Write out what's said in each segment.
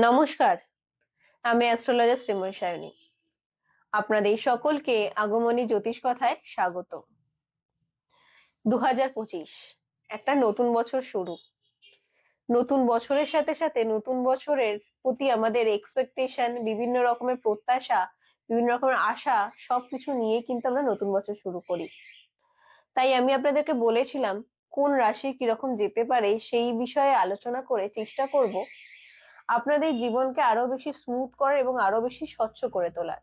নমস্কার, আমি অ্যাস্ট্রোলজার শ্রীময়ী সায়নী। আপনাদের সকলকে আগমনী জ্যোতিষ কথায় স্বাগত। 2025 একটা নতুন বছর শুরু। নতুন বছরের সাথে সাথে নতুন বছরের প্রতি আমাদের এক্সপেকটেশন, বিভিন্ন রকমের প্রত্যাশা, বিভিন্ন রকমের আশা, সবকিছু নিয়ে কিন্তু আমরা নতুন বছর শুরু করি। তাই আমি আপনাদেরকে বলেছিলাম কোন রাশি কিরকম যেতে পারে সেই বিষয়ে আলোচনা করে চেষ্টা করব আপনাদের জীবনকে আরো বেশি স্মুথ করার এবং আরো বেশি স্বচ্ছ করে তোলার।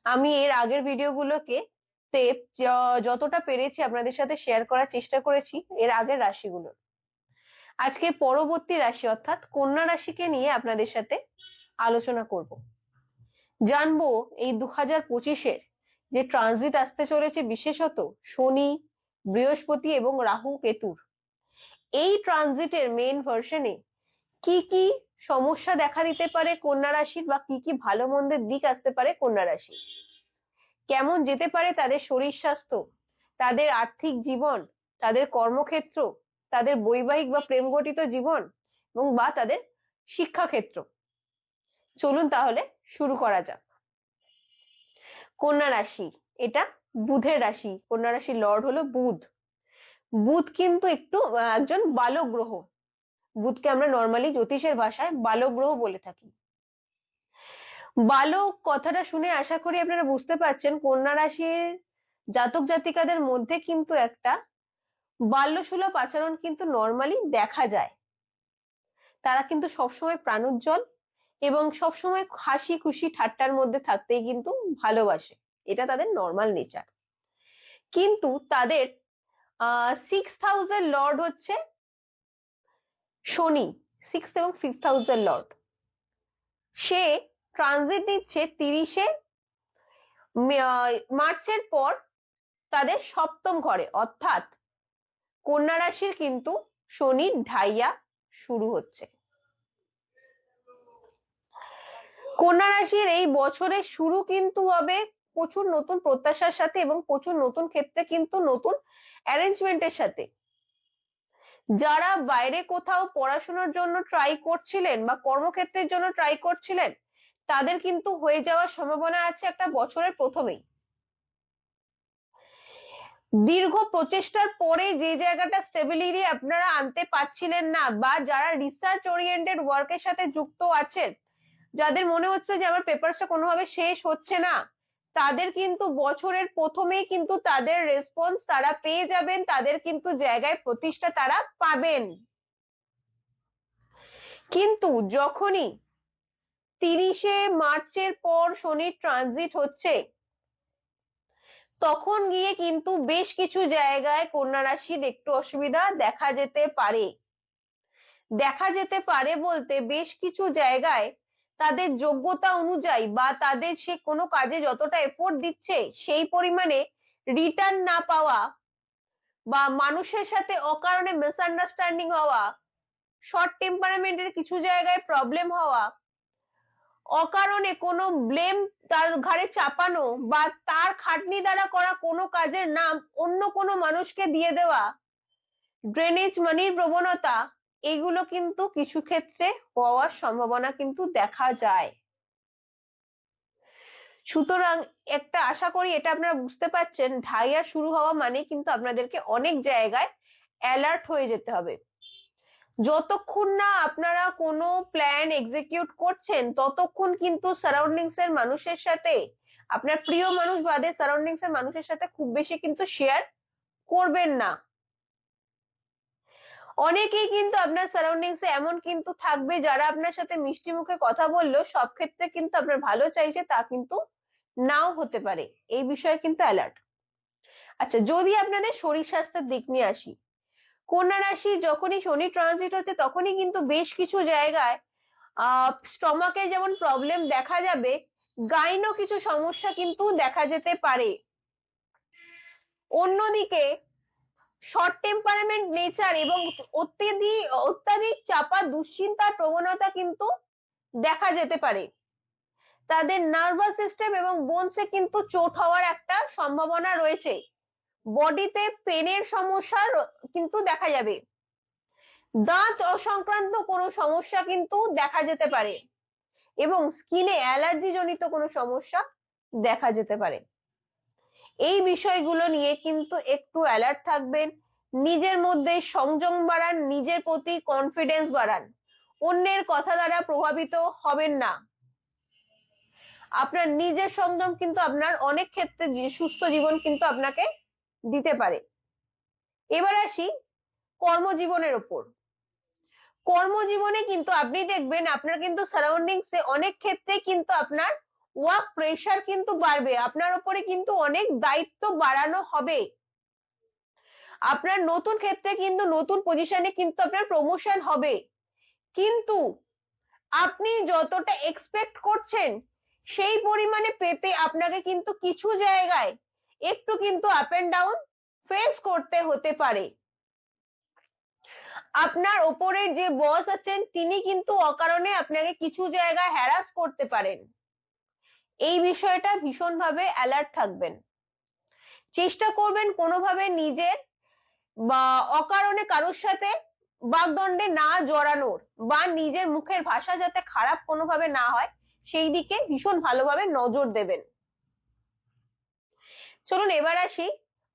আমি এর আগের ভিডিওগুলোকে স্টেপ যতটা পেরেছি আপনাদের সাথে শেয়ার করার চেষ্টা করেছি এর আগের রাশিগুলো। আজকে পরবর্তী রাশি অর্থাৎ কন্যা রাশিকে নিয়ে আপনাদের সাথে আলোচনা করব। জানবো এই 2025-এর যে ট্রানজিট আসতে চলেছে, বিশেষত শনি, বৃহস্পতি এবং রাহু কেতুর এই ট্রানজিটের মেন ভার্সনে কি কি সমস্যা দেখা দিতে পারে কন্যা রাশির, বা কি কি ভালো মন্দের দিক আসতে পারে কন্যা রাশি, কেমন যেতে পারে তাদের শরীর স্বাস্থ্য, তাদের আর্থিক জীবন, তাদের কর্মক্ষেত্র, তাদের বৈবাহিক বা প্রেম ঘটিত জীবন এবং বা তাদের শিক্ষাক্ষেত্র। চলুন তাহলে শুরু করা যাক। কন্যা রাশি, এটা বুধের রাশি। কন্যা রাশির লর্ড হলো বুধ। বুধ কিন্তু একটু একজন বালক গ্রহ। বুধকে আমরা নর্মালি জ্যোতিষের ভাষায় বালক গ্রহ বলে থাকি। বালক কথাটা শুনে আশা করি আপনারা বুঝতে পারছেন কন্যা রাশির জাতক জাতিকাদের মধ্যে কিন্তু একটা বাল্যসুলভ আচরণ কিন্তু নর্মালি দেখা যায়। তারা কিন্তু সবসময় প্রাণোজ্জ্বল এবং সবসময় হাসি খুশি ঠাট্টার মধ্যে থাকতেই কিন্তু ভালোবাসে, এটা তাদের নর্মাল নেচার। কিন্তু তাদের 6th হাউসের লর্ড হচ্ছে শনি, 6th এবং 5th হাউসের লর্ড। সে ট্রানজিট দিচ্ছে 30শে মার্চের পর তাদের সপ্তম ঘরে, অর্থাৎ কন্যা রাশির কিন্তু শনির ঢাইয়া শুরু হচ্ছে। কন্যা রাশির এই বছরের শুরু কিন্তু হবে প্রচুর নতুন প্রত্যাশার সাথে এবং প্রচুর নতুন ক্ষেত্রে কিন্তু নতুন অ্যারেঞ্জমেন্টের সাথে। যারা বাইরে কোথাও পড়াশোনার জন্য ট্রাই করছিলেন বা কর্মক্ষেত্রের জন্য ট্রাই করছিলেন, তাদের কিন্তু হয়ে যাওয়ার সম্ভাবনা আছে একটা বছরের প্রথমেই। দীর্ঘ প্রচেষ্টার পরে যে জায়গাটা স্টেবিলিটি আপনারা আনতে পারছিলেন না, বা যারা রিসার্চ ওরিয়েন্টেড ওয়ার্কের সাথে যুক্ত আছেন, যাদের মনে হচ্ছে যে আমার পেপারসটা কোনোভাবে শেষ হচ্ছে না, তাদের কিন্তু বছরের প্রথমেই কিন্তু তাদের রেসপন্স তারা পেয়ে যাবেন, তাদের কিন্তু জায়গায় প্রতিষ্ঠা তারা পাবেন। কিন্তু যখনই 30শে মার্চের পর শনির ট্রানজিট হচ্ছে, তখন গিয়ে কিন্তু বেশ কিছু জায়গায় কন্যা রাশির একটু অসুবিধা দেখা যেতে পারে। দেখা যেতে পারে বলতে বেশ কিছু জায়গায় তাদের যোগ্যতা অনুযায়ী বা তাদের সে কোনো কাজে যতটা এফোর্ট দিচ্ছে সেই পরিমাণে রিটার্ন না পাওয়া, বা মানুষের সাথে অকারণে মিসআন্ডারস্ট্যান্ডিং হওয়া, শর্ট টেম্পারামেন্টের কিছু জায়গায় প্রবলেম হওয়া, অকারণে কোনো ব্লেম তার ঘাড়ে চাপানো, বা তার খাটনি দ্বারা করা কোনো কাজের নাম অন্য কোনো মানুষকে দিয়ে দেওয়া, ড্রেনেজ মানির প্রবণতা, এগুলো কিন্তু কিছু ক্ষেত্রে হওয়ার সম্ভাবনা কিন্তু দেখা যায়। সুতরাং একটা আশা করি এটা আপনারা বুঝতে পারছেন, ঢাইয়া শুরু হওয়া মানে কিন্তু আপনাদেরকে অনেক জায়গায় অ্যালার্ট হয়ে যেতে হবে। যতক্ষণ না আপনারা কোনো প্ল্যান এক্সিকিউট করছেন ততক্ষণ কিন্তু সারাউন্ডিংস এর মানুষের সাথে, আপনার প্রিয় মানুষ বাদে সারাউন্ডিংস এর মানুষের সাথে খুব বেশি কিন্তু শেয়ার করবেন না। অনেকেই কিন্তু আপনার সারাউন্ডিংসে এমন কিন্তু থাকবে যারা আপনার সাথে মিষ্টি মুখে কথা বললেও সব ক্ষেত্রে কিন্তু আপনার ভালো চাইছে, তা কিন্তু নাও হতে পারে। এই বিষয়ে কিন্তু অ্যালার্ট। আচ্ছা, যদি আপনাদের শরীর স্বাস্থ্যের দিক নিয়ে আসি, কন্যা রাশি যখনই শনি ট্রানজিট হচ্ছে তখনই কিন্তু বেশ কিছু জায়গায় স্টমাকে যেমন প্রবলেম দেখা যাবে, গাইনো কিছু সমস্যা কিন্তু দেখা যেতে পারে। অন্যদিকে শর্ট টেম্পারামেন্ট নেচার এবং অত্যাধিক চাপা দুশ্চিন্তার প্রবণতা কিন্তু দেখা যেতে পারে। তাদের নার্ভাস সিস্টেম এবং বোনসে কিন্তু চোট হওয়ার একটা সম্ভাবনা রয়েছে। বডিতে পেনের সমস্যা কিন্তু দেখা যাবে। দাঁত সংক্রান্ত কোনো সমস্যা কিন্তু দেখা যেতে পারে এবং স্কিনে অ্যালার্জি জনিত কোনো সমস্যা দেখা যেতে পারে। এই বিষয়গুলো নিয়ে কিন্তু একটু অ্যালার্ট থাকবেন। নিজের মধ্যে সংযম বাড়ান, নিজের প্রতি কনফিডেন্স বাড়ান, অন্যের কথা দ্বারা প্রভাবিত হবেন না। আপনার নিজের সংযম কিন্তু আপনার অনেক ক্ষেত্রে সুস্থ জীবন কিন্তু আপনাকে দিতে পারে। এবার আসি কর্মজীবনের ওপর। কর্মজীবনে কিন্তু আপনি দেখবেন আপনার কিন্তু সারাউন্ডিংসে অনেক ক্ষেত্রে কিন্তু আপনার ওয়ার্ক প্রেশার কিন্তু বাড়বে, আপনার উপরে কিন্তু অনেক দায়িত্ব বাড়ানো হবে। আপনার নতুন ক্ষেত্রে কিন্তু নতুন পজিশনে কিন্তু আপনার প্রমোশন হবে, কিন্তু আপনি যতটা এক্সপেক্ট করছেন সেই পরিমাণে পেতে আপনাকে কিন্তু কিছু জায়গায় একটু কিন্তু আপ এন্ড ডাউন ফেস করতে হতে পারে। আপনার ওপরের যে বস আছেন তিনি কিন্তু অকারণে আপনাকে কিছু জায়গায় হ্যারাস করতে পারেন। এই বিষয়টা ভীষণভাবে অ্যালার্ট থাকবেন। চেষ্টা করবেন কোনোভাবে নিজের বা অকারণে কারোর সাথে বাগদণ্ডে না জড়ানোর, বা নিজের মুখের ভাষা যাতে খারাপ কোনোভাবে না হয় সেই দিকে ভীষণ ভালোভাবে নজর দেবেন। চলুন এবার আসি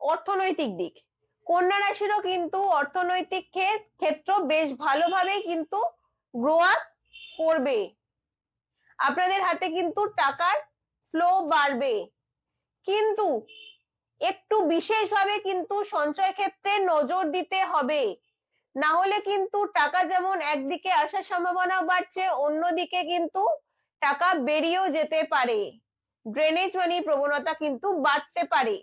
অর্থনৈতিক দিক। কন্যা রাশিরও কিন্তু অর্থনৈতিক ক্ষেত্র বেশ ভালোভাবেই কিন্তু গ্রো আপ করবে। আপনাদের হাতে কিন্তু টাকার ফ্লো বাড়বে, কিন্তু একটু বিশেষভাবে কিন্তু সঞ্চয় ক্ষেত্রে নজর দিতে হবে, না হলে কিন্তু টাকা যেমন একদিকে আসার সম্ভাবনা বাড়ছে, অন্যদিকে কিন্তু টাকা বেরিয়েও যেতে পারে, ড্রেনেজ মানি প্রবণতা কিন্তু বাড়তে পারে।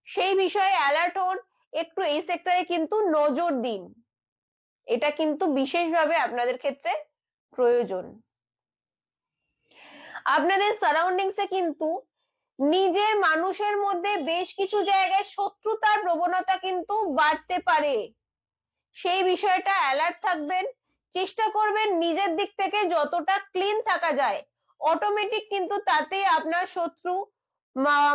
সেই বিষয়ে অ্যালার্ট হন, একটু এই সেক্টরে কিন্তু নজর দিন, এটা কিন্তু বিশেষভাবে আপনাদের ক্ষেত্রে প্রয়োজন। আপনাদের সারাউন্ডিংসে কিন্তু নিজের মানুষের মধ্যে বেশ কিছু জায়গায় শত্রুতার প্রবণতা কিন্তু বাড়তে পারে, সেই বিষয়টা অ্যালার্ট থাকবেন। চেষ্টা করবেন নিজের দিক থেকে যতটা ক্লিন থাকা যায়, অটোমেটিক কিন্তু তাতে আপনার শত্রু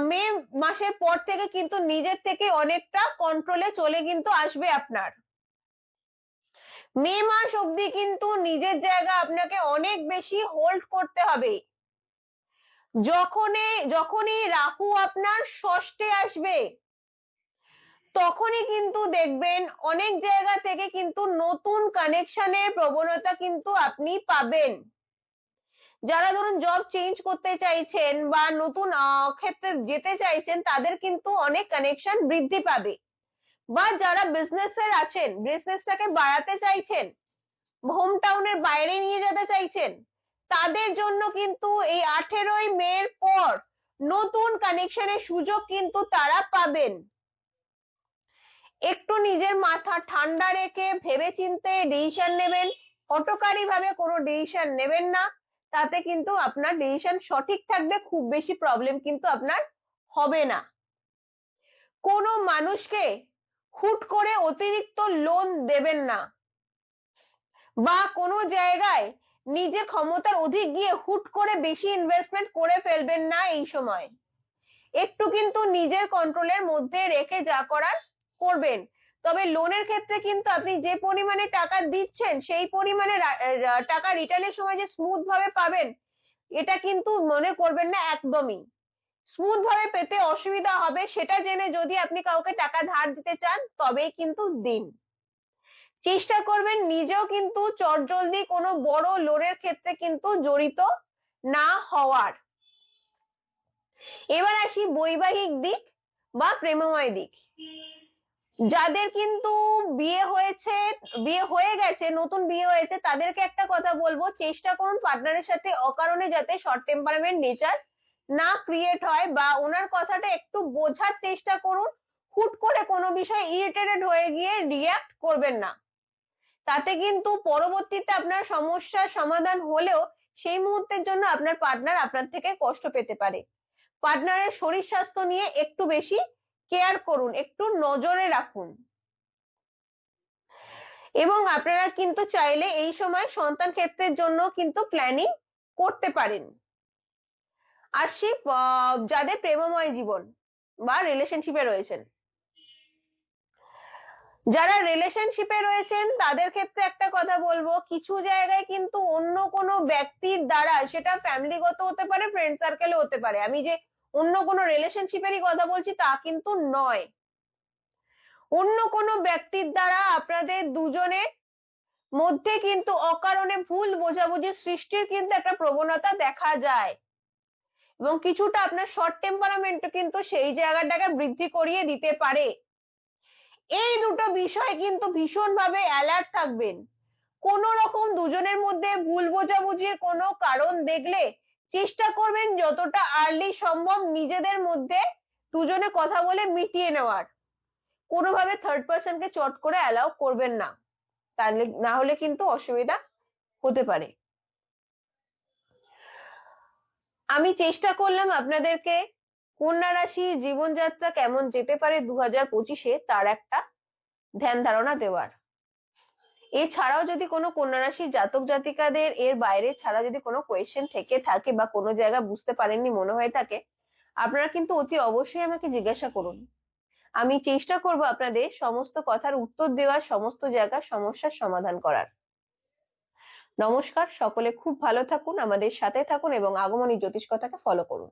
মে মাসের পর থেকে কিন্তু নিজের থেকে অনেকটা কন্ট্রোলে চলে কিন্তু আসবে আপনার। মে মাস অবধি কিন্তু নিজের জায়গা আপনাকে অনেক বেশি হোল্ড করতে হবে। যখনই রাহু আপনার ষষ্ঠে আসবে তখনই কিন্তু দেখবেন অনেক জায়গা থেকে কিন্তু নতুন কানেকশনের প্রবণতা কিন্তু আপনি পাবেন। যারা ধরুন জব চেঞ্জ করতে চাইছেন বা নতুন ক্ষেত্রে যেতে চাইছেন তাদের কিন্তু অনেক কানেকশন বৃদ্ধি পাবে, বা যারা বিজনেসের আছেন, বিজনেসটাকে বাড়াতে চাইছেন, হোম টাউনের বাইরে নিয়ে যেতে চাইছেন, তাদের জন্য কিন্তু এই 18ই মের পর নতুন কানেকশনের সুযোগ কিন্তু তারা পাবেন। একটু নিজের মাথা ঠান্ডা রেখে ভেবেচিন্তে ডিসিশন নেবেন, হঠকারী ভাবে কোনো ডিসিশন নেবেন না, তাতে কিন্তু আপনার ডিসিশন সঠিক থাকবে, খুব বেশি প্রবলেম কিন্তু আপনার হবে না। কোনো মানুষকে হুট করে অতিরিক্ত লোন দেবেন না, বা কোনো জায়গায় নিজে ক্ষমতার অধিক গিয়ে হুট করে বেশি ইনভেস্টমেন্ট করে ফেলবেন না এই সময়। একটু কিন্তু নিজের কন্ট্রোলের মধ্যে রেখে যা করার করবেন। তবে লোনের ক্ষেত্রে কিন্তু আপনি যে পরিমাণে টাকা দিচ্ছেন সেই পরিমাণে টাকা রিটার্নের সময় যে স্মুথ ভাবে পাবেন এটা কিন্তু মনে করবেন না একদমই। স্মুথ ভাবে পেতে অসুবিধা হবে, সেটা জেনে যদি আপনি কাউকে টাকা ধার দিতে চান তবেই কিন্তু দিন। চেষ্টা করবেন নিজেও কিন্তু চটজলদি কোনো বড় লোনের ক্ষেত্রে কিন্তু জড়িত না হওয়ার। এবার আসি বৈবাহিক দিক বা প্রেমময় দিক। যাদের কিন্তু বিয়ে হয়ে গেছে, নতুন বিয়ে হয়েছে, তাদেরকে একটা কথা বলবো, চেষ্টা করুন পার্টনারের সাথে অকারণে যাতে শর্ট টেম্পারমেন্ট নেচার না ক্রিয়েট হয়, বা ওনার কথাটা একটু বোঝার চেষ্টা করুন। হুট করে কোনো বিষয়ে ইরিটেটেড হয়ে গিয়ে রিয়াক্ট করবেন না, তাতে কিন্তু পরবর্তীতে আপনার সমস্যার সমাধান হলেও সেই মুহূর্তের জন্য আপনার পার্টনার আপনার থেকে কষ্ট পেতে পারে। পার্টনারের শরীর স্বাস্থ্য নিয়ে একটু বেশি কেয়ার করুন, একটু নজরে রাখুন। এবং আপনারা কিন্তু চাইলে এই সময় সন্তান ক্ষেত্রের জন্য কিন্তু প্ল্যানিং করতে পারেন। আসি যাদের প্রেমময় জীবন বা রিলেশনশিপে রয়েছেন, যারা রিলেশনশিপে রয়েছেন তাদের ক্ষেত্রে একটা কথা বলবো, কিছু জায়গায় কিন্তু অন্য কোনো ব্যক্তির দ্বারা, সেটা ফ্যামিলিগত হতে পারে, ফ্রেন্ড সার্কেলে হতে পারে, আমি যে অন্য কোনো রিলেশনশিপেরই কথা বলছি তা কিন্তু নয়, অন্য কোনো ব্যক্তির দ্বারা আপনাদের দুজনের মধ্যে কিন্তু অকারণে ভুল বোঝাবুঝি সৃষ্টির কিন্তু একটা প্রবণতা দেখা যায়, এবং কিছুটা আপনার শর্ট টেম্পারামেন্ট কিন্তু সেই জায়গাটাকে বৃদ্ধি করিয়ে দিতে পারে। এই দুটো বিষয় কিন্তু ভীষণভাবে অ্যালার্ট থাকবেন। কোন রকম দুজনের মধ্যে ভুল বোঝাবুঝির কোনো কারণ দেখলে চেষ্টা করবেন যতটা আর্লি সম্ভব নিজেদের মধ্যে দুজনে কথা বলে মিটিয়ে নেওয়ার। কোনোভাবে থার্ড পার্সনকে চট করে অ্যালাউ করবেন না, তাহলে না হলে কিন্তু অসুবিধা হতে পারে। আমি চেষ্টা করলাম আপনাদেরকে কন্যা রাশির জীবনযাত্রা কেমন যেতে পারে 2025-এ তার একটা ধ্যান ধারণা দেওয়ার। এছাড়াও যদি কোনো কন্যা রাশির জাতক জাতিকাদের এর বাইরে ছাড়া যদি কোনো কোয়েশ্চেন থেকে থাকে বা কোনো জায়গা বুঝতে পারেননি মনে হয়ে থাকে, আপনারা কিন্তু অতি অবশ্যই আমাকে জিজ্ঞাসা করুন। আমি চেষ্টা করব আপনাদের সমস্ত কথার উত্তর দেওয়ার, সমস্ত জায়গার সমস্যার সমাধান করার। নমস্কার, সকলে খুব ভালো থাকুন, আমাদের সাথে থাকুন এবং আগমনী জ্যোতিষ কথাকে ফলো করুন।